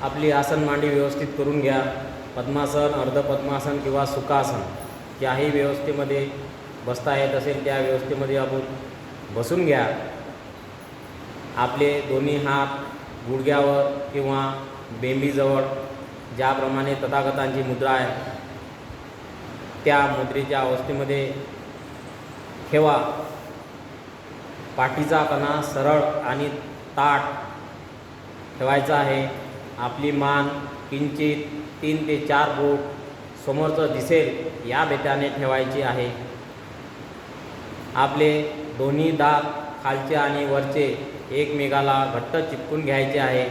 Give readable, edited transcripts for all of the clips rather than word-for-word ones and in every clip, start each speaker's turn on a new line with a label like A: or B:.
A: आपली आसन मांडी व्यवस्थित करून घ्या. पद्मासन, अर्धपद्मासन किंवा सुखासन ज्याही व्यवस्थेमध्ये बसता येत असेल त्या व्यवस्थेमध्ये आपण बसून घ्या. आपले दोन्ही हात गुडघ्यावर किंवा बेंबीजवळ ज्याप्रमाणे तथागतांची मुद्रा आहे त्या मुद्रेच्या अवस्थेमध्ये ठेवा. पाठीचा कणा सरळ आणि ताठ ठेवायचा आहे. आपली मान किंचित 3 ते 4 बोट समोरचं दिसेल या बेताने ठेवायची आहे. आपले दोन्ही दात खालचे आणि वरचे एकमेकाला घट्ट चिपकून घ्यायचे आहे.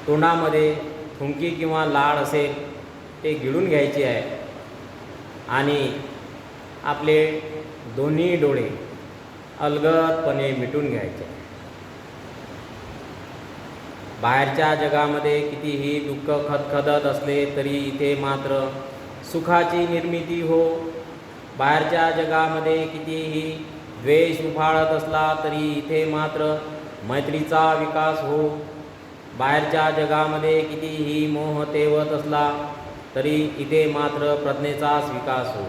A: तोंडामध्ये थुंकी किंवा लाळ असेल ते गिळून घ्यायचे आहे आणि आपले दोन्ही डोळे अलगदपणे मिटून घ्यायचे. बाहेरच्या जगामध्ये कितीही दुःख खदखदत असले तरी इथे मात्र सुखाची निर्मिती हो. बाहेरच्या जगामध्ये कितीही द्वेष उफाळत असला तरी इथे मात्र मैत्रीचा विकास हो. बाहेरच्या जगामध्ये कितीही मोह तेवत असला तरी इथे मात्र प्रज्ञेचाच विकास हो.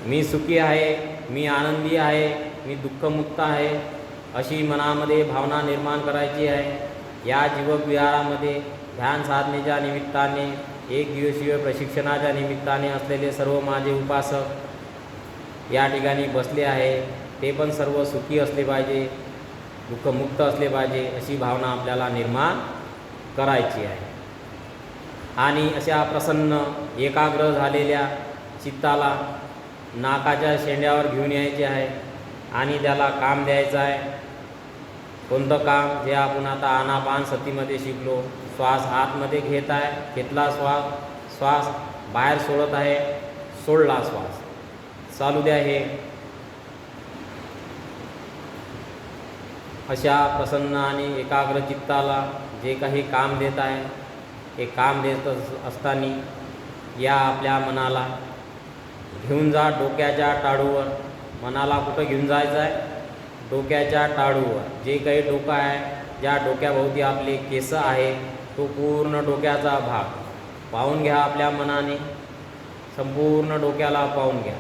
A: मी सुखी आहे, मी आनंदी आहे, मी दुःखमुक्त आहे अशी मनामध्ये भावना निर्माण करायची आहे. या जीवक विहारामध्ये ध्यान साधनेच्या निमित्ताने, एक दिवसीय प्रशिक्षणाच्या निमित्ताने असलेले सर्व माझे उपासक या ठिकाणी बसले आहे. ते पण सर्व सुखी असले पाहिजे, दुःखमुक्त असले पाहिजे अशी भावना आपल्याला निर्माण करायची आहे. आणि अशा प्रसन्न एकाग्र झालेल्या चित्ताला नाकाच्या शेंड्यावर घेऊन यायचे आहे आणि त्याला काम द्यायचं आहे. कोणतं काम? जे आपण आता आनापानसतीमध्ये शिकलो. श्वास आतमध्ये घेत आहे, घेतला श्वास बाहेर सोडत आहे, सोडला श्वास. चालू द्या हे. अशा प्रसन्न आणि एकाग्र चित्ताला जे काही काम देत आहे हे काम देत असताना या आपल्या मनाला घेऊन जा डोक्याच्या टाळूवर. मनाला कुठं घेऊन जायचं आहे? डोक्याच्या टाळूवर. जे काही डोकं आहे, ज्या डोक्याभोवती आपले केस आहे तो पूर्ण डोक्याचा भाग पाहून घ्या. आपल्या मनाने संपूर्ण डोक्याला पाहून घ्या.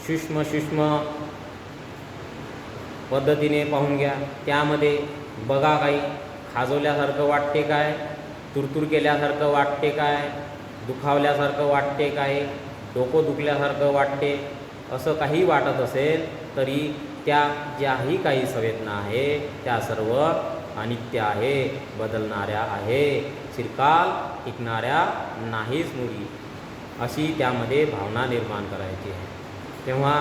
A: सूक्ष्म पद्धतीने पाहून घ्या. त्यामध्ये बघा काही खाजवल्यासारखं वाटते काय, तुरतुर केल्यासारखं वाटते काय, दुखावल्यासारखं वाटते काय, डोकं दुखल्यासारखं वाटते. असं काही वाटत असेल तरी त्या ज्याही काही संवेदना आहे त्या सर्व अनित्य आहे, बदलणाऱ्या आहे, चिरकाल टिकणाऱ्या नाहीच मुळी अशी त्यामध्ये भावना निर्माण करायची आहे. तेव्हा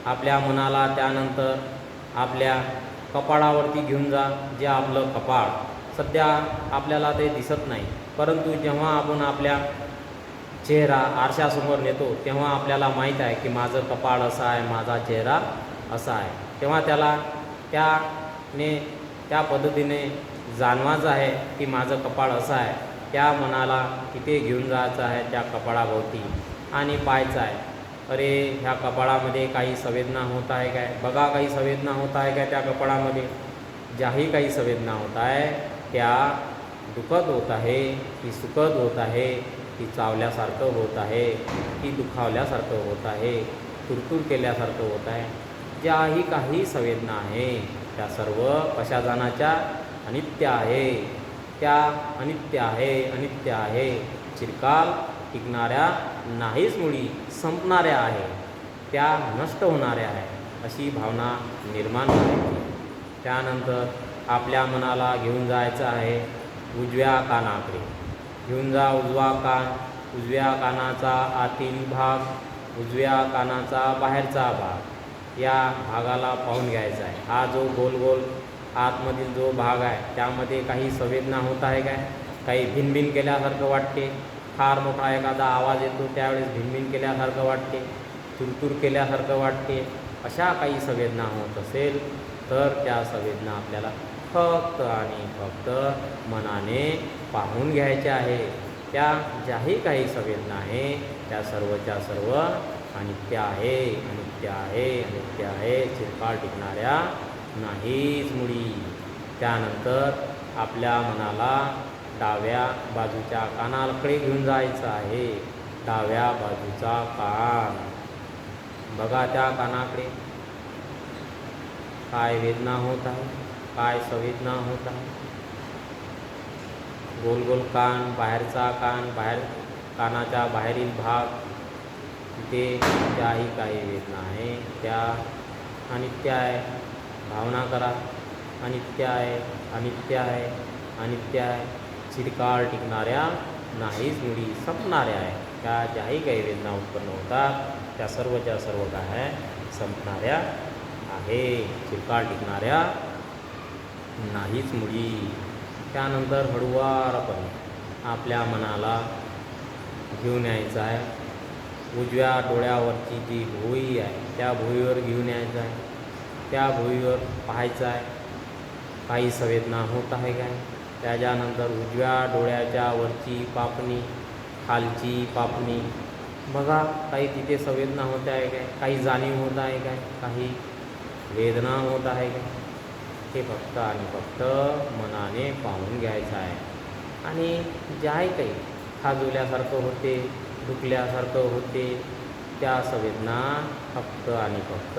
A: आपल्या मनाला त्यानंतर आपल्या कपाळावरती घेऊन जा. जे आपलं कपाळ सध्या आपल्याला ते दिसत नाही, परंतु जेव्हा आपण आपल्या चेहरा आरशासमोर नेतो तेव्हा आपल्याला माहीत आहे की माझं कपाळ असं आहे, माझा चेहरा असा आहे. तेव्हा त्याला त्या पद्धतीने जाणवायचं आहे की माझं कपाळ असं आहे. त्या मनाला तिथे घेऊन जायचं आहे त्या कपाळाभोवती आणि पाहायचं आहे, अरे ह्या कपाळामध्ये काही संवेदना होत आहे काय? बघा काही संवेदना होत आहे काय त्या कपाळामध्ये? ज्याही काही संवेदना होत आहे त्या दुखद होत आहे की सुखद होत आहे, की चावल्यासारखं होत आहे, की दुखावल्यासारखं होत आहे, तुरतूर केल्यासारखं होत आहे. ज्याही काही संवेदना आहे त्या सर्व कशाजानाच्या अनित्य आहे. त्या अनित्य आहे, अनित्य आहे, चिरकाल टिकणाऱ्या नाहीच मुळी संपणाऱ्या आहे, त्या नष्ट होणाऱ्या आहे अशी भावना निर्माण करायची. त्यानंतर आपल्या मनाला घेऊन जायचं आहे उजव्या कानाकडे. घेऊन जा उजवा कान. उजव्या कानाचा आतील भाग, उजव्या कानाचा बाहेरचा भाग या भागाला पाहून घ्यायचा आहे. हा जो गोल गोल आतमधील जो भाग आहे त्यामध्ये काही संवेदना होत आहे काय? काही भिनभिन केल्यासारखं वाटते, फार मोठा एखादा आवाज येतो त्यावेळेस भिनभिन केल्यासारखं वाटते, तुरतुर केल्यासारखं वाटते. अशा काही संवेदना होत असेल तर त्या संवेदना आपल्याला फक्त आणि फक्त मनाने पाहून घ्यायच्या आहे. त्या ज्याही काही संवेदना आहे त्या सर्वच्या सर्व अनित्य आहे, अनित्य आहे, अनित्य आहे, चिरकाल टिकणाऱ्या नाहीच मुळी. त्यानंतर आपल्या मनाला डाव्या बाजूच्या कानाकडे घेऊन जायचं आहे. डाव्या बाजूचा कान बघा, त्या कानाकडे काय वेदना होत आहे, काय संवेदना होत आहे. गोल गोल कान, बाहेरचा कान, कानाच्या बाहेरील भाग, तिथे त्याही काही वेदना आहे, त्या अनित्य आहे. भावना करा, अनित्य आहे, अनित्य आहे, अनित्य आहे. चिरकाळ टिकणाऱ्या नाहीच, मुळी संपणाऱ्या आहे. त्या ज्याही काही वेदना उत्पन्न होतात त्या सर्वच्या सर्व काय आहे, संपणाऱ्या आहे, चिरकाळ टिकणाऱ्या नाहीच मुळी. त्यानंतर हळूवारपणे आपल्या मनाला घेऊन यायचं आहे उजव्या डोळ्यावरची जी भुवई आहे त्या भुवईवर घेऊन यायचं आहे. त्या भुवईवर पाहायचं आहे काही संवेदना होत आहे काय. त्याच्यानंतर उजव्या डोळ्याच्या वरची पापणी, खालची पापणी बघा, काही तिथे संवेदना होत आहे काय, काही जाणीव होत आहे काय, काही वेदना होत आहे काय, हे फक्त आणि फक्त मनाने पाहून घ्यायचं आहे. आणि ज्याही काही खाजवल्यासारखं होते, दुखल्यासारखं होते, त्या संवेदना फक्त आणि फक्त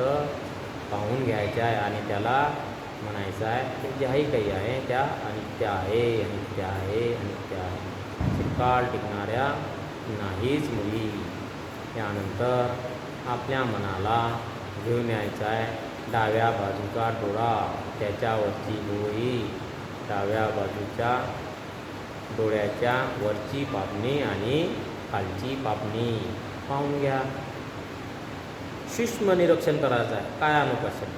A: पाहून घ्यायच्या आहे आणि त्याला म्हणायचं आहे की ज्याही काही आहे त्या अनित्य आहे, अनित्य आहे, अनित्य आहे, चिरकाळ टिकणाऱ्या नाहीच मुळी. त्यानंतर आपल्या मनाला घेऊन यायचं आहे डाव्या बाजूचा डोळा, त्याच्यावरची भुवई, डाव्या बाजूच्या डोळ्याच्या वरची पापणी आणि खालची पापणी पाहून घ्या. सूक्ष्म निरीक्षण करायचं आहे. काय अनुपशन?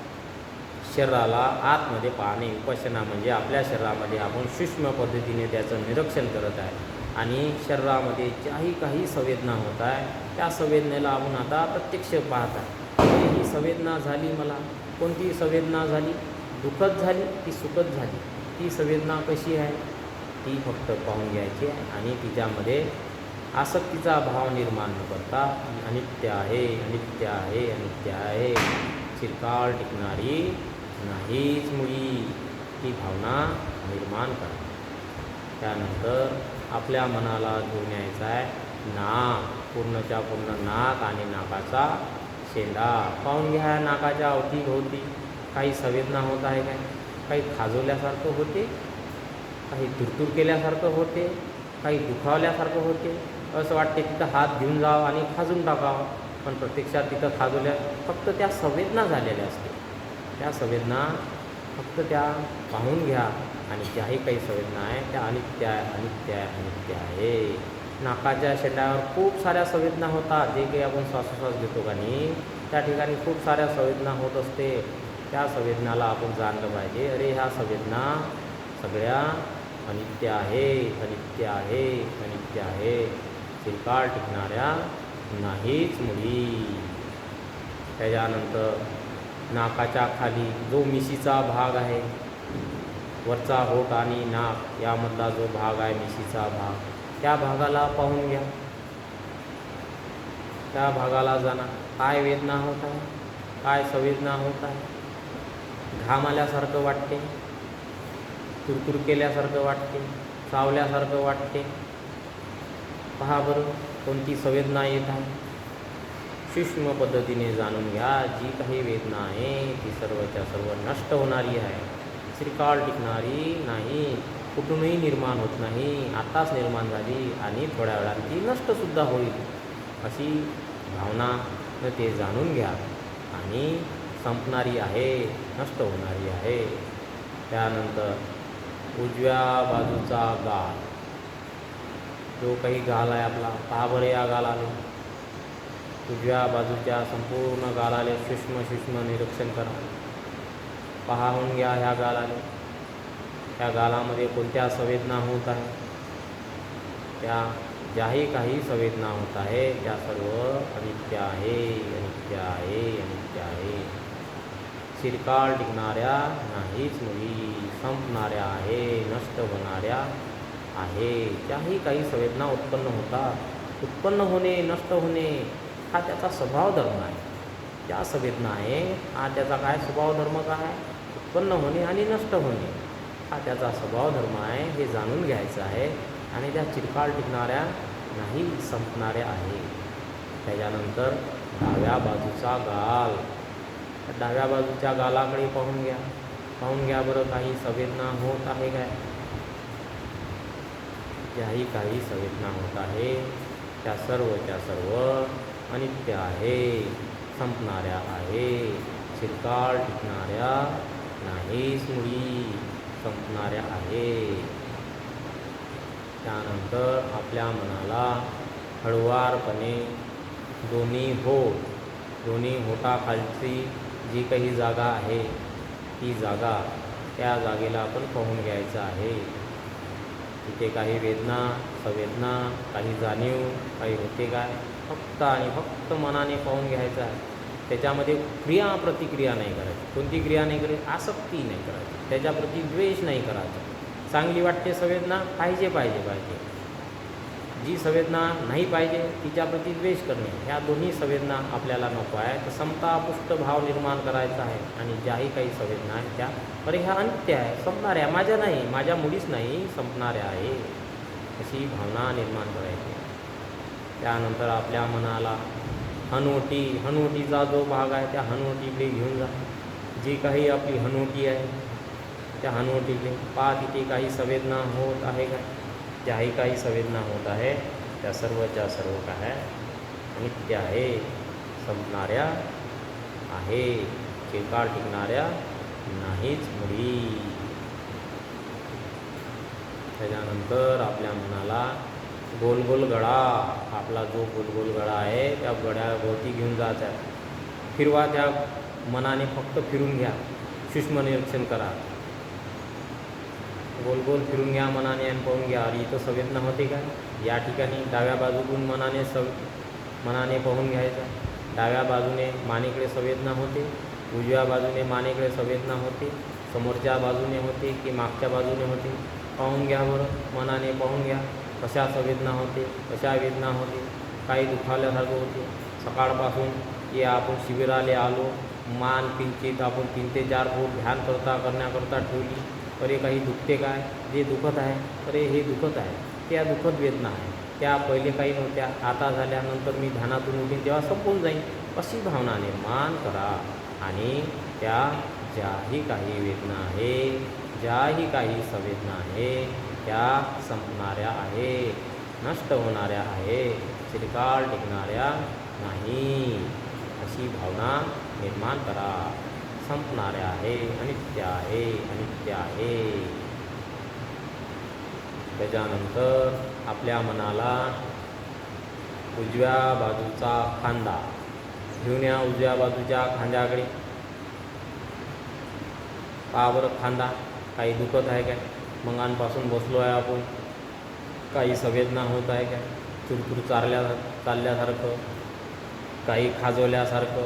A: शरीराला आतमध्ये पाहणे. उपासना म्हणजे आपल्या शरीरामध्ये आपण सूक्ष्म पद्धतीने त्याचं निरीक्षण करत आहे आणि शरीरामध्ये ज्याही काही संवेदना होत आहे त्या संवेदनेला आपण आता प्रत्यक्ष पाहत आहे. ही संवेदना झाली, मला कोणती संवेदना झाली, दुःखद झाली की सुखद झाली, ती संवेदना कशी आहे ती फक्त पाहून घ्यायची आणि तिच्यामध्ये आसक्तीचा भाव निर्माण न करता अनित्य आहे, अनित्य आहे, अनित्य आहे, चिरकाळ टिकणारी नाहीच मुळी, ही भावना निर्माण करा. त्यानंतर आपल्या मनाला घेऊन यायचं आहे नाक, पूर्णच्या पूर्ण नाक आणि नाकाचा शेंडा पाहून घ्या. नाकाच्या अवतीभोवती काही संवेदना होत आहे काय, काही खाजवल्यासारखं होते, काही तुरतूर केल्यासारखं होते, काही दुखावल्यासारखं होते. असं वाटते तिथं हात घेऊन जावं आणि खाजून टाकावं, पण प्रत्यक्षात तिथं खाजवल्या फक्त त्या संवेदना झालेल्या असते. त्या संवेदना फक्त त्या पाहून घ्या आणि ज्याही काही संवेदना आहे त्या अनित्य आहे, अनित्य आहे, अनित्य आहे. नाकाच्या शेंड्यावर खूप साऱ्या संवेदना होतात. जे काही आपण श्वासोश्वास घेतो का नाही त्या ठिकाणी खूप साऱ्या संवेदना होत असते. त्या संवेदनाला आपण जाणलं पाहिजे, अरे ह्या संवेदना सगळ्या अनित्य आहे, अनित्य आहे, अनित्य आहे, चिरकाळ टिकणाऱ्या नाहीच मुळी. त्याच्यानंतर नाकाच्या खाली जो मिशीचा भाग आहे, वरचा होठ आणि नाक यामधला जो भाग आहे मिशीचा भाग, त्या भागाला पाहून घ्या. त्या भागाला जाणा, काय वेदना होत आहे, काय संवेदना होत आहे. घाम आल्यासारखं वाटते, तुरतुर केल्यासारखं वाटते, चावल्यासारखं वाटते. पहा बरं कोणती संवेदना येत आहे. सूक्ष्म पद्धतीने जाणून घ्या. जी काही वेदना आहे ती सर्वच्या सर्व नष्ट होणारी आहे, चिरकाळ टिकणारी नाही, कुठूनही निर्माण होत नाही, आताच निर्माण झाली आणि थोड्या वेळात ती नष्टसुद्धा होईल, अशी भावना ते जाणून घ्या. आणि संपणारी आहे, नष्ट होणारी आहे. त्यानंतर उजव्या बाजूचा गाल, जो काही गाल आहे आपला, पहा बरं या गालाने, उजव्या बाजूच्या संपूर्ण गालाले सूक्ष्म सूक्ष्म निरीक्षण करा. पाहून घ्या ह्या गालाने, त्या गालामध्ये कोणत्या संवेदना होत आहे. त्या ज्याही काही संवेदना होत आहे त्या सर्व अनित्य आहे, अनित्य आहे, अनित्य आहे, चिरकाळ टिकणाऱ्या नाहीच मुळी, संपणाऱ्या आहे, नष्ट होणाऱ्या आहे. ज्याही काही संवेदना उत्पन्न होतात, उत्पन्न होणे, नष्ट होणे हा त्याचा स्वभाव धर्म आहे. ज्या संवेदना आहे हा त्याचा काय स्वभाव धर्म काय आहे, उत्पन्न होणे आणि नष्ट होणे. हा त्याचा स्वभाव धर्म आहे हे जाणून घ्यायचं आहे आणि त्या चिरकाळ टिकणाऱ्या नाही संपणाऱ्या आहे. त्याच्यानंतर डाव्या बाजूचा गाल, डाव्या बाजूच्या गालाकडे पाहून घ्या बरं, काही संवेदना होत आहे काय? ज्याही काही संवेदना होत आहे त्या सर्वच्या सर्व अनित्य आहे, संपणाऱ्या आहे, चिरकाळ टिकणाऱ्या नाहीच, मुळी संपणाऱ्या आहे. त्यानंतर आपल्या मनाला हळुवारपणे दोन्ही होठाखालची जी काही जागा आहे ती जागा, त्या जागेला आपण पाहून घ्यायचं आहे. तिथे काही वेदना, संवेदना, काही जाणीव, काही होते काय, फक्त आणि फक्त मनाने पाहून घ्यायचं आहे. त्याच्यामध्ये क्रिया प्रतिक्रिया नाही करायची, कोणती क्रिया नाही करायची, आसक्ती नाही करायची, त्याच्याप्रती द्वेष नाही करायचा. चांगली वाटते संवेदना, पाहिजे. जी संवेदना नाही पाहिजे तिच्याप्रती द्वेष करणे, ह्या दोन्ही संवेदना आपल्याला नको आहे. तर समतापुष्ट भाव निर्माण करायचा आहे. आणि ज्याही काही संवेदना आहेत त्या अरे ह्या अनित्य आहे, संपणाऱ्या, माझ्या नाही, माझ्या मुळीच नाही, संपणाऱ्या आहे, अशी भावना निर्माण करायची. त्यानंतर आपल्या मनाला हनुवटीचा जो भाग आहे त्या हनुवटीकडे घेऊन जा. जी काही आपली हनुवटी आहे त्या हनुवटीकडे पहा, तिथे काही संवेदना होत आहे का? ज्याही काही संवेदना होत आहे त्या सर्वच्या सर्व काय आहे, अनित्य आहे, संपणाऱ्या आहे, चिरकाळ टिकणाऱ्या नाहीच मुळी. त्याच्यानंतर आपल्या मनाला गोल गळा, आपला जो गोल गळा आहे त्या गळ्याभोवती घेऊन जायचा आहे. फिरवा, त्या मनाने फक्त फिरून घ्या, सूक्ष्म निरीक्षण करा, गोल फिरून घ्या मनाने आणि पाहून घ्या, अरे इथं संवेदना होते का? या ठिकाणी डाव्या बाजूकडून मनाने पाहून घ्यायचा. डाव्या बाजूने मानेकडे संवेदना होते, उजव्या बाजूने मानेकडे संवेदना होते, समोरच्या बाजूने होते की मागच्या बाजूने होते, पाहून घ्या बरं, मनाने पाहून घ्या कशा संवेदना होते, कशा वेदना होते. काही दुखावल्यासारखं होते. सकाळपासून की आपण शिबिराला आलो, मान किंचित आपण 3 ते 4 फूट ध्यान करण्याकरता ठेवली, अरे काही दुखते काय? जे दुखत आहे, अरे हे दुखत आहे, त्या दुखत वेदना आहे, त्या पहिले काही नव्हत्या, आता झाल्यानंतर मी ध्यानातून उठीन तेव्हा संपून जाईन, अशी भावना निर्माण करा. आणि त्या ज्याही काही वेदना आहे, ज्याही काही संवेदना आहे त्या संपणाऱ्या आहे, नष्ट होणाऱ्या आहे, चिरकाळ टिकणाऱ्या नाही, अशी भावना निर्माण करा. संपणाऱ्या आहे, अनित्य आहे. त्याच्यानंतर आपल्या मनाला उजव्या बाजूचा खांदा घेऊन या. उजव्या बाजूच्या खांद्याकडे पहा बरं, खांदा काही दुखत आहे काय? मंगांपासून बसलो आहे आपण, काही संवेदना होत आहे काय? चुरचुर चालल्यासारखं, काही खाजवल्यासारखं,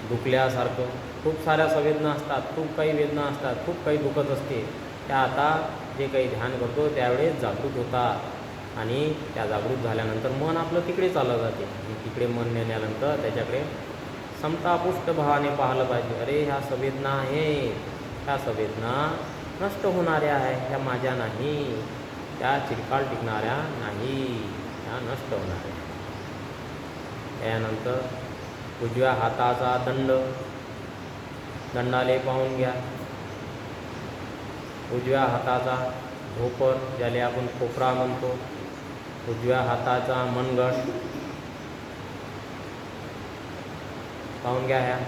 A: दुखल्यासारखं, खूप साऱ्या संवेदना असतात, खूप काही वेदना असतात, खूप काही दुखत असते. त्या आता जे काही ध्यान करतो त्यावेळेस जागृत होतात आणि त्या जागृत झाल्यानंतर मन आपलं तिकडे चाललं जाते. तिकडे मन नेल्यानंतर त्याच्याकडे समतापुष्ट भावाने पाहिलं पाहिजे. अरे ह्या संवेदना आहे, ह्या संवेदना नष्ट होणाऱ्या आहे, ह्या माझ्या नाही, त्या चिरकाळ टिकणाऱ्या नाही, ह्या नष्ट होणाऱ्या. त्यानंतर उजव्या हाताचा दंडाले पाहून घ्या. उजव्या हाताचा भोपर, ज्याला आपण कोपरा म्हणतो, उजव्या हाताचा मनगट पाहून घ्या. ह्या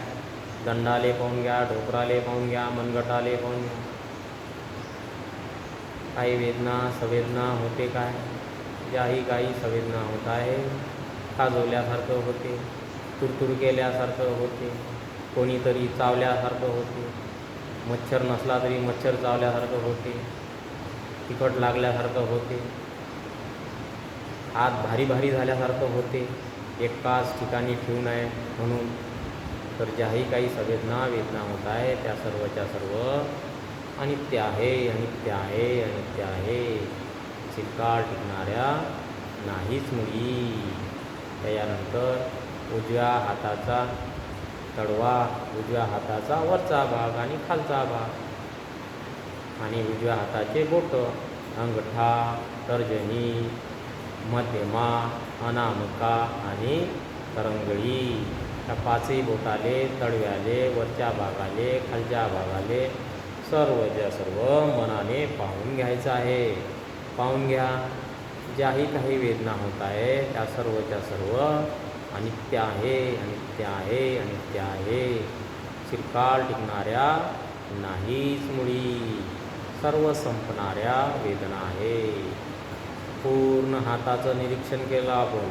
A: दंडाले पाहून घ्या, ढोपराले पाहून घ्या, मनगटाले पाहून घ्या. काही वेदना संवेदना होते काय? ज्याही काही संवेदना होत आहे, खाजवल्यासारखं होते, तुरतुर केल्यासारखं होते, कोणीतरी चावल्यासारखं होते, मच्छर नसला तरी मच्छर चावल्यासारखं होते, तिखट लागल्यासारखं होते, हात भारी झाल्यासारखं होते, एकाच ठिकाणी ठेवू नये म्हणून. तर ज्याही काही संवेदना वेदना होत आहे त्या सर्वच्या सर्व अनित्य आहे, चिरकाळ टिकणाऱ्या नाहीच मुळी. त्याच्यानंतर उजव्या हाताचा तळवा, उजव्या हाताचा वरचा भाग आणि खालचा भाग, आणि उजव्या हाताचे बोट, अंगठा, तर्जनी, मध्यमा, अनामिका आणि करंगळी. या पाचही बोटाले, तळव्याले, वरच्या भागाले, खालच्या भागाले सर्वच्या सर्व मनाने पाहून घ्यायचं आहे. पाहून घ्या. ज्याही काही वेदना होत आहे त्या सर्वच्या सर्व अनित्य आहे, अनित्य आहे, अनित्य आहे. चिरकाल टिकणाऱ्या नाहीच मुळी, सर्व संपणाऱ्या वेदना आहे. पूर्ण हाताचं निरीक्षण केलं आपण.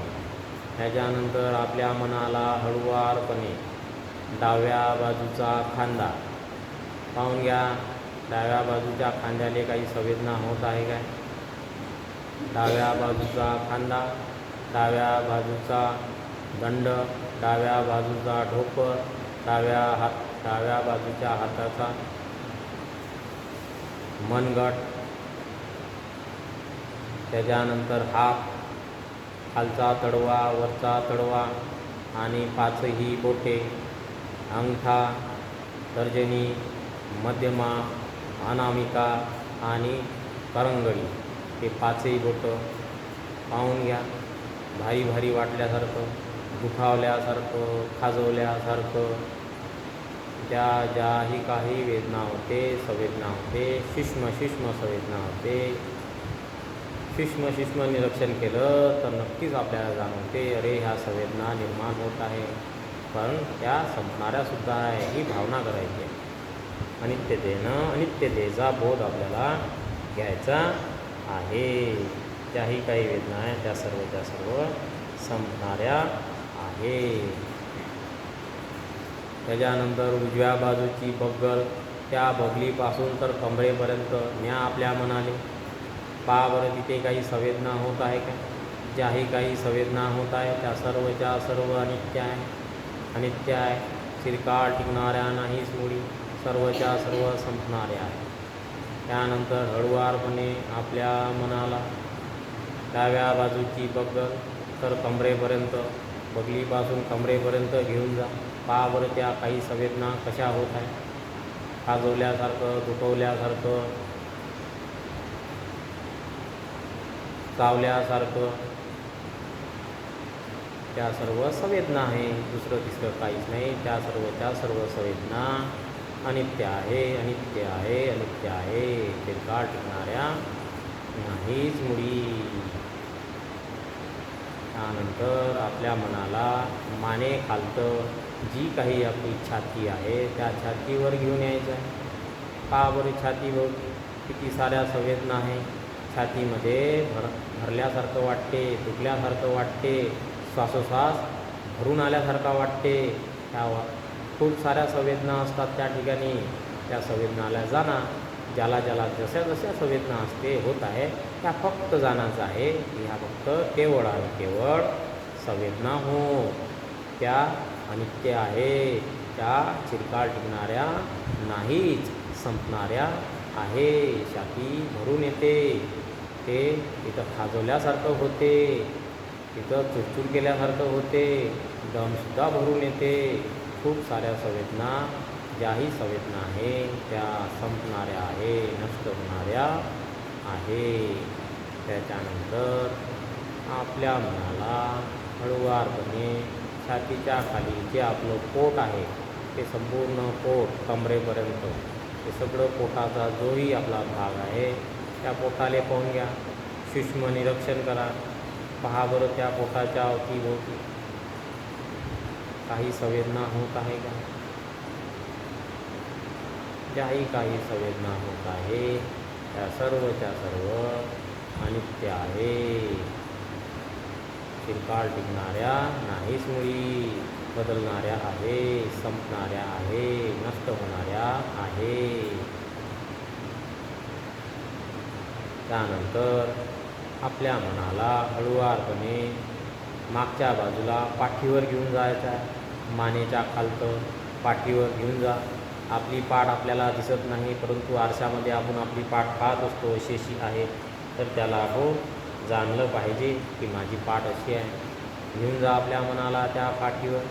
A: त्याच्यानंतर आपल्या मनाला हळुवारपणे डाव्या बाजूचा खांदा पाहून घ्या. डाव्या बाजूच्या खांद्याला काही संवेदना होत आहे काय? डाव्या बाजूचा खांदा, डाव्या बाजूचा दंड, डाव्या बाजूचा ढोपर, डाव्या बाजूच्या हाताचा मनगट, त्याच्यानंतर हात, खालचा तळवा, वरचा तळवा आणि पाचही बोटे, अंगठा, तर्जनी, मध्यमा, अनामिका आणि करंगळी. हे पाचही बोटं पाहून घ्या. भारी भारी वाटल्यासारखं, दुखावल्यासारखं, खाजवल्यासारखं. ज्याही काही वेदना होते, संवेदना होते, सूक्ष्म संवेदना होते. सूक्ष्म निरीक्षण केलं तर नक्कीच आपल्याला जाणवते, अरे ह्या संवेदना निर्माण होत आहे, पण त्या संपणाऱ्यासुद्धा आहे, ही भावना करायची आहे. अनित्यतेचा बोध आपल्याला घ्यायचा आहे. ज्याही काही वेदना आहे त्या सर्व संपणाऱ्या आहे. त्याच्यानंतर उजव्या बाजूची बगल, त्या बगलीपासून तर कमरेपर्यंत न्या आपल्या मनाले. पहा बरं तिथे काही संवेदना होत आहे का? ज्याही काही संवेदना होत आहे त्या सर्वच्या सर्व अनित्य आहे, अनित्य आहे. चिरकाळ टिकणाऱ्या नाहीच मुळी, सर्वच्या सर्व संपणाऱ्या आहे. त्यानंतर हळुवारपणे आपल्या मनाला डाव्या बाजूची बगल तर कमरेपर्यंत, बगलीपासून कमरेपर्यंत घेऊन जा. पहा बरं त्या काही संवेदना कशा होत आहे. खाजवल्यासारखं, दुखवल्यासारखं, चावल्यासारखं, त्या सर्व संवेदना आहे. दुसरं तिसरं काहीच नाही. त्या सर्व संवेदना अनित्य आहे, अनित्य आहे, अनित्य आहे. चिरकाळ टिकणाऱ्या नाहीच मुळी. त्यानंतर आपल्या मनाला माने खालतं जी काही आपली छाती आहे त्या छातीवर घेऊन यायचं आहे. पहा बरी छातीभोवती किती साऱ्या संवेदना आहे. छातीमध्ये भरल्यासारखं वाटते, दुखल्यासारखं वाटते, श्वासोश्वास भरून आल्यासारखा वाटते. त्या खूप साऱ्या संवेदना असतात त्या ठिकाणी. त्या संवेदनाला जाणा. ज्याला जशा संवेदना असते होत आहे त्या फक्त जाण्याचं आहे. ह्या फक्त केवळ आणि केवळ संवेदना हो, त्या अनित्य आहे, त्या चिरकाळ टिकणाऱ्या नाहीच, संपणाऱ्या आहे. छाती भरून येते, ते तिथं खाजवल्यासारखं होते, तिथं चुरचूर केल्यासारखं होते, दमसुद्धा भरून येते. खूप साऱ्या संवेदना, ज्याही संवेदना आहे त्या संपणाऱ्या आहे, नष्ट होणाऱ्या आहे. त्याच्यानंतर आपल्या मनाला हळुवारपणे छातीच्या खाली जे आपलं पोट आहे ते संपूर्ण पोट कमरेपर्यंत, ते सगळं पोटाचा जोही आपला भाग आहे त्या पोटाले पाहून घ्या. सूक्ष्म निरीक्षण करा. पहा बरं त्या पोटाच्या अवतीभोवती काही संवेदना होत आहे का? ज्याही काही संवेदना होत आहे त्या सर्वच्या सर्व अनित्य आहे, चिरकाळ टिकणाऱ्या नाहीच मुळी, बदलणाऱ्या आहे, संपणाऱ्या आहे, नष्ट होणाऱ्या आहे. त्यानंतर आपल्या मनाला हळुवारपणे मागच्या बाजूला पाठीवर घेऊन जायचं आहे. मानेच्या खालतं पाठीवर घेऊन जा. आपली पाठ आपल्याला दिसत नाही, परंतु आरशामध्ये आपण आपली पाठ पाहत असतो अशी आहे, तर त्याला आपण जाणलं पाहिजे की माझी पाठ अशी आहे. घेऊन जा आपल्या मनाला त्या पाठीवर.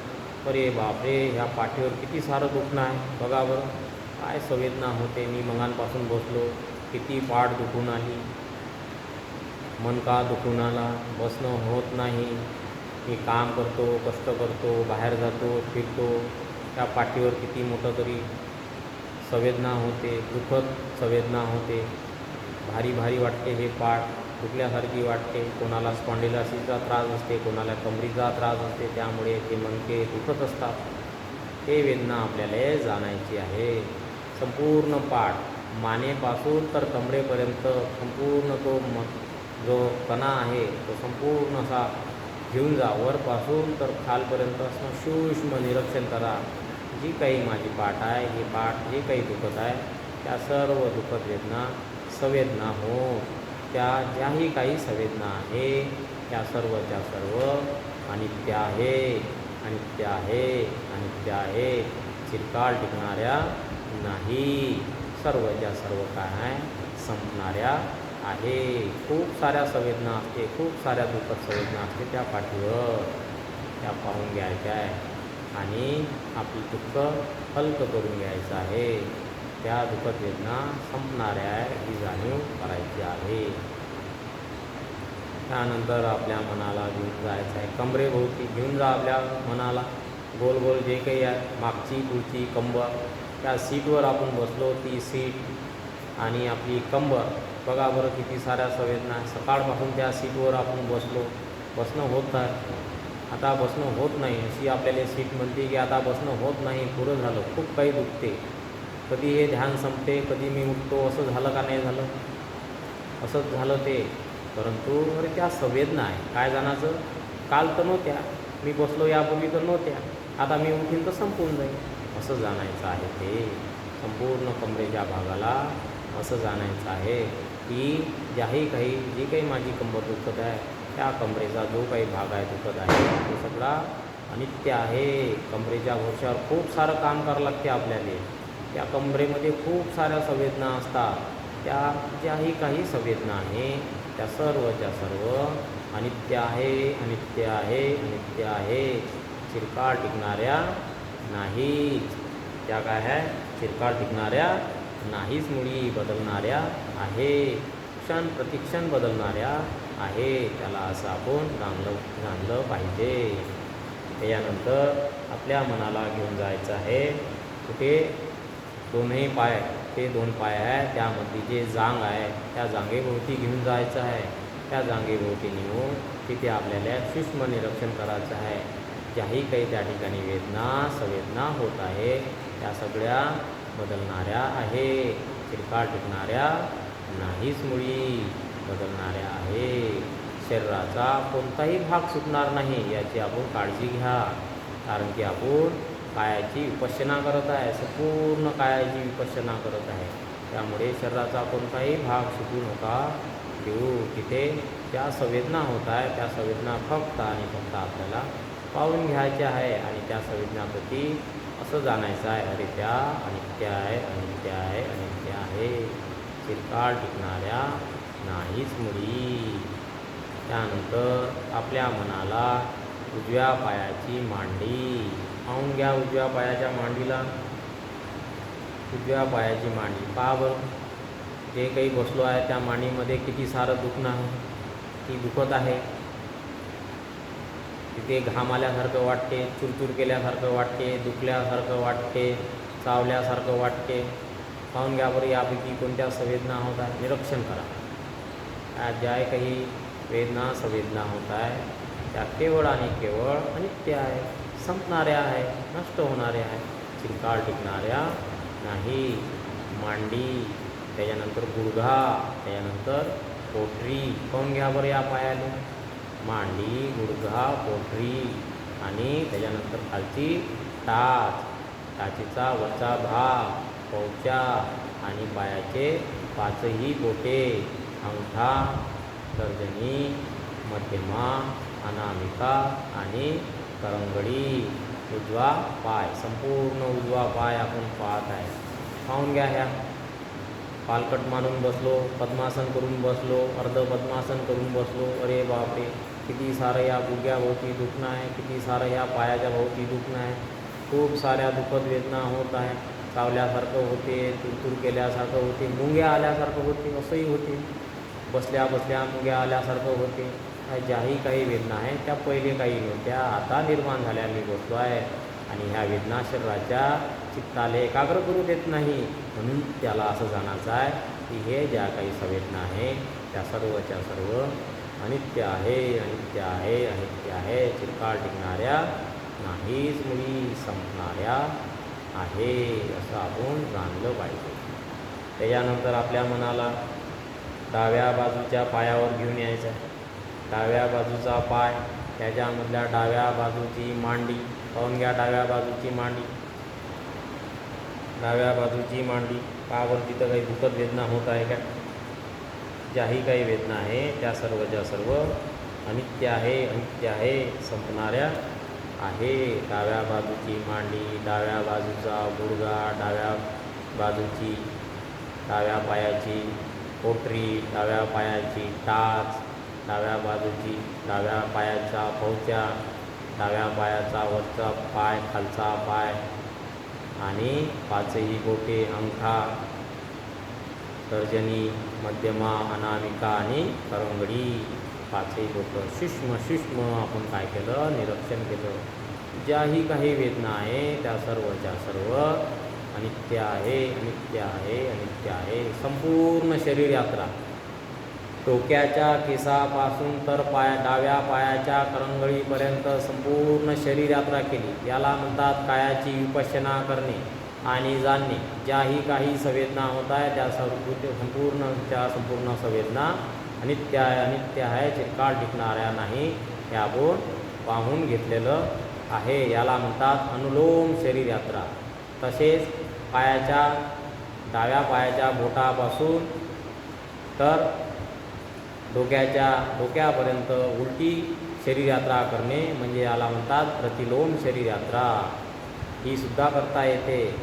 A: अरे बापरे, ह्या पाठीवर किती सारं दुखणं आहे बघा बरं, काय संवेदना होते. मी मगांपासून बसलो, किती पाठ दुखून आली, मनका दुखून आला, बसणं होत नाही. मी काम करतो, कष्ट करतो, बाहेर जातो, फिरतो, त्या पाठीवर किती मोठं तरी संवेदना होते, दुखत संवेदना होते, भारी भारी वाटते, हे पाठ दुखल्यासारखी वाटते. कोणाला स्पॉन्डिलायसिसचा त्रास असते, कोणाला कमरीचा त्रास असते, त्यामुळे ते मणके दुखत असतात. ते वेदना आपल्याला जाणायची आहे. संपूर्ण पाठ मानेपासून तर कमरेपर्यंत संपूर्ण तो जो कणा आहे तो संपूर्ण असा घेऊन जा, वरपासून तर खालपर्यंत असं सूक्ष्म निरीक्षण करा. जी काही माझी पाठ आहे, ही पाठ जे काही दुखत आहे, त्या सर्व दुखत वेदना संवेदना हो, त्या ज्याही काही संवेदना आहे त्या सर्वच्या सर्व अनित्य आहे, अनित्य आहे, अनित्य आहे, चिरकाल टिकणाऱ्या नाही. सर्वच्या सर्व काय आहे, संपणाऱ्या आहे. खूप साऱ्या संवेदना असते, खूप साऱ्या दुःखद संवेदना असते त्या पाठीवर, त्या पाहून घ्यायच्या आहे आणि आपलं दुःख हलकं करून घ्यायचं आहे. त्या दुःखद वेदना संपणाऱ्या आहे ही जाणीव करायची आहे. त्यानंतर आपल्या मनाला घेऊन जायचं आहे, कमरेभोवती घेऊन जा आपल्या मनाला. गोल गोल जे काही आहे, मागची पुढची कंबर, त्या सीटवर आपण बसलो, ती सीट आणि आपली कंबर बघा बरं किती साऱ्या संवेदना. सकाळपासून त्या सीटवर आपण बसलो, बसणं होत आहे, आता बसणं होत नाही, अशी आपल्याला सीट म्हणते की आता बसणं होत नाही, पुरं झालं, खूप काही दुखते. कधी हे ध्यान संपते, कधी मी उठतो, असं झालं का नाही झालं, असंच झालं ते. परंतु अरे त्या संवेदना आहे, काय जाण्याचं, काल तर नव्हत्या, मी बसलो यापूर्वी तर नव्हत्या, आता मी उठीन तर संपून जाईल, असं जाणायचं आहे. ते संपूर्ण कमरेच्या भागाला असं जाणायचं आहे की ज्याही काही जी काही माझी कंबर दुखत आहे, त्या कमरेचा जो काही भाग आहे दुखत आहे तो सगळा अनित्य आहे. कमरेच्या घोशावर खूप सारं काम करावं लागते आपल्याला. त्या कमरेमध्ये खूप साऱ्या संवेदना असतात. त्या ज्याही काही संवेदना आहे त्या सर्वच्या सर्व अनित्य आहे, अनित्य आहे, अनित्य आहे, चिरकाळ टिकणाऱ्या नाहीच. त्या काय आहे, चिरकाळ टिकणाऱ्या नाहीच, मुळी बदलणाऱ्या आहे, क्षण प्रतिक्षण बदलणाऱ्या आहे. त्याला असं आपण जाणलं पाहिजे. त्यानंतर आपल्या मनाला घेऊन जायचं आहे कुठे, दोन्ही पाय, ते दोन पाय आहे त्यामध्ये जे जांग आहे त्या जांगेभोवती घेऊन जायचं आहे. त्या जांगेभोवती नेऊन तिथे आपल्याला सूक्ष्म निरीक्षण करायचं आहे. ज्याही काही त्या ठिकाणी वेदना संवेदना होत आहे त्या सगळ्या बदलणाऱ्या आहे, चिरकाळ टिकणाऱ्या नाहीच, मुळी बदलणाऱ्या आहे. शरीराचा कोणताही भाग सुटणार नाही याची आपण काळजी घ्या, कारण की आपण कायाची विपश्यना करत आहे, संपूर्ण कायाची विपश्यना करत आहे. त्यामुळे शरीराचा कोणताही भाग सुटू नका देऊ. तिथे त्या संवेदना होत आहे त्या संवेदना फक्त आणि फक्त आपल्याला पाहून घ्यायच्या आहे आणि त्या संवेदनाप्रती असं जाणायचं आहे, अरे त्या अनित्य आहे, अनित्य आहे, अनित्य आहे, चिरकाळ टिकणाऱ्या नाहीच, मुळी. त्यानंतर आपल्या मनाला उजव्या पायाची मांडी पाहून घ्या. उजव्या पायाच्या मांडीला, उजव्या पायाची मांडी पहा बरं. जे काही बसलो आहे त्या मांडीमध्ये किती सारं दुखणं आहे, ती दुखत आहे. तिथे घाम आल्यासारखं वाटते, चुरचूर केल्यासारखं वाटते, दुखल्यासारखं वाटते, चावल्यासारखं वाटते. पाहून घ्या बरं यापैकी कोणत्या संवेदना होत आहे, निरीक्षण करा. ज्या काही वेदना संवेदना होत आहे त्या केवळ आणि केवळ अनित्य आहे, संपणाऱ्या आहे, नष्ट होणाऱ्या आहे, चिरकाळ टिकणाऱ्या नाही. मांडी, त्याच्यानंतर गुडघा, त्याच्यानंतर पोटरी. पाहून घ्या बरं या पायाला, मांडी, गुडघा, पोटरी आणि त्याच्यानंतर खालची टाच, टाचीचा वरचा भाग, पौचा आणि पायाचे पाचही बोटे, अंगठा, तर्जनी, मध्यमा, अनामिका आणि करंगडी. उजवा पाय, संपूर्ण उजवा पाय आपण पाहत आहे. पाहून घ्या. ह्या पालकट मानून बसलो, पद्मासन करून बसलो, अर्ध पद्मासन करून बसलो, अरे बापरे किती सारं या गुडघ्याभोवती दुखणं आहे, किती सारं या पायाच्या भोवती दुखणं आहे, खूप साऱ्या दुखद वेदना होत आहे. चावल्यासारखं होते, तुरतूर केल्यासारखं होते, मुंग्या आल्यासारखं होते, असंही होते. बसल्या बसल्या मुंग्या आल्यासारखं होते. ज्याही काही वेदना आहे त्या पहिले काही नव्हत्या, आता निर्माण झाल्या मी बसलो आहे. आणि ह्या वेदना शरीराच्या चित्ताला एकाग्र करू देत नाही. म्हणून त्याला असं जाणायचं आहे की हे ज्या काही संवेदना आहे त्या सर्वच्या सर्व अनित्य आहे, अनित्य आहे, अनित्य आहे, चिरकाळ टिकणाऱ्या नाहीच, मुळी संपणाऱ्या आहे, असं आपण जाणलं पाहिजे. त्याच्यानंतर आपल्या मनाला डाव्या बाजूच्या पायावर घेऊन यायचं आहे. डाव्या बाजूचा पाय, त्याच्यामधल्या डाव्या बाजूची मांडी पाहून घ्या. डाव्या बाजूची मांडी, डाव्या बाजूची मांडी पायावर तिथं काही दुखत वेदना होत आहे का? ज्याही काही वेदना आहे त्या सर्वच्या सर्व अनित्य आहे, अनित्य आहे, संपणाऱ्या आहे. डाव्या बाजूची मांडी, डाव्या बाजूचा गुडघा, डाव्या बाजूची डाव्या पायाची पोटरी, डाव्या पायाची टाच, डाव्या बाजूची डाव्या पायाचा पोहच्या, डाव्या पायाचा वरचा पाय, खालचा पाय आणि पाचही बोटे, अंगठा, तर्जनी, मध्यमा, अनामिका आणि करंगडी, पाचही बोटं सूक्ष्म सूक्ष्म आपण काय केलं? निरीक्षण केलं. ज्याही काही वेदना आहे त्या सर्वच्या सर्व अनित्य आहे, अनित्य आहे, अनित्य आहे. संपूर्ण शरीर यात्रा डोक्याच्या केसापासून तर डाव्या पायाच्या करंगळीपर्यंत संपूर्ण शरीर यात्रा केली. याला म्हणतात कायाची विपश्यना करणे आणि जाणणे. ज्याही काही संवेदना होत आहे त्या संपूर्ण संवेदना अनित्य आहे, अनित्य आहे, चिरकाळ टिकणाऱ्या नाही, हे आपण पाहून घेतलेलं आहे. याला म्हणतात अनुलोम शरीर यात्रा. तसेच पायाच्या डाव्या पायाच्या बोटापासून तर डोक्यापर्यंत उलटी शरीरयात्रा करणे म्हणजे याला म्हणतात प्रतिलोम शरीरयात्रा. ही सुद्धा करता येते.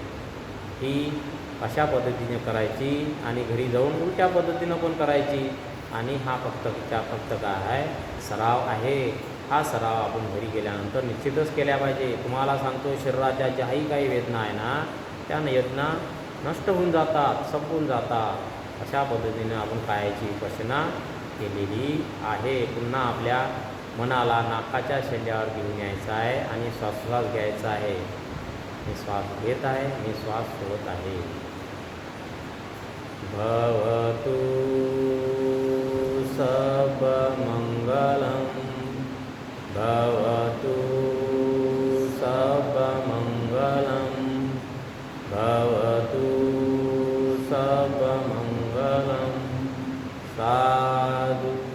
A: ही अशा पद्धतीने करायची आणि घरी जाऊन उलट्या पद्धतीनं पण करायची. आणि हा फक्त काय आहे? सराव आहे. हा सराव आपण घरी गेल्यानंतर निश्चितच केल्या पाहिजे. तुम्हाला सांगतो शरीराच्या ज्याही काही वेदना आहे ना त्या वेदना नष्ट होऊन जातात, संपून जातात. अशा पद्धतीने आपण कायाची विपश्यना केलेली आहे. पुन्हा आपल्या मनाला नाकाच्या शेंड्यावर घेऊन यायचं आहे आणि श्वास घ्यायचा आहे. मी श्वास घेत आहे, मी श्वास सोडत आहे. भवतु सब मंगलम, भवतु सब मंगलम, भवतु सब मंगलम. साधु.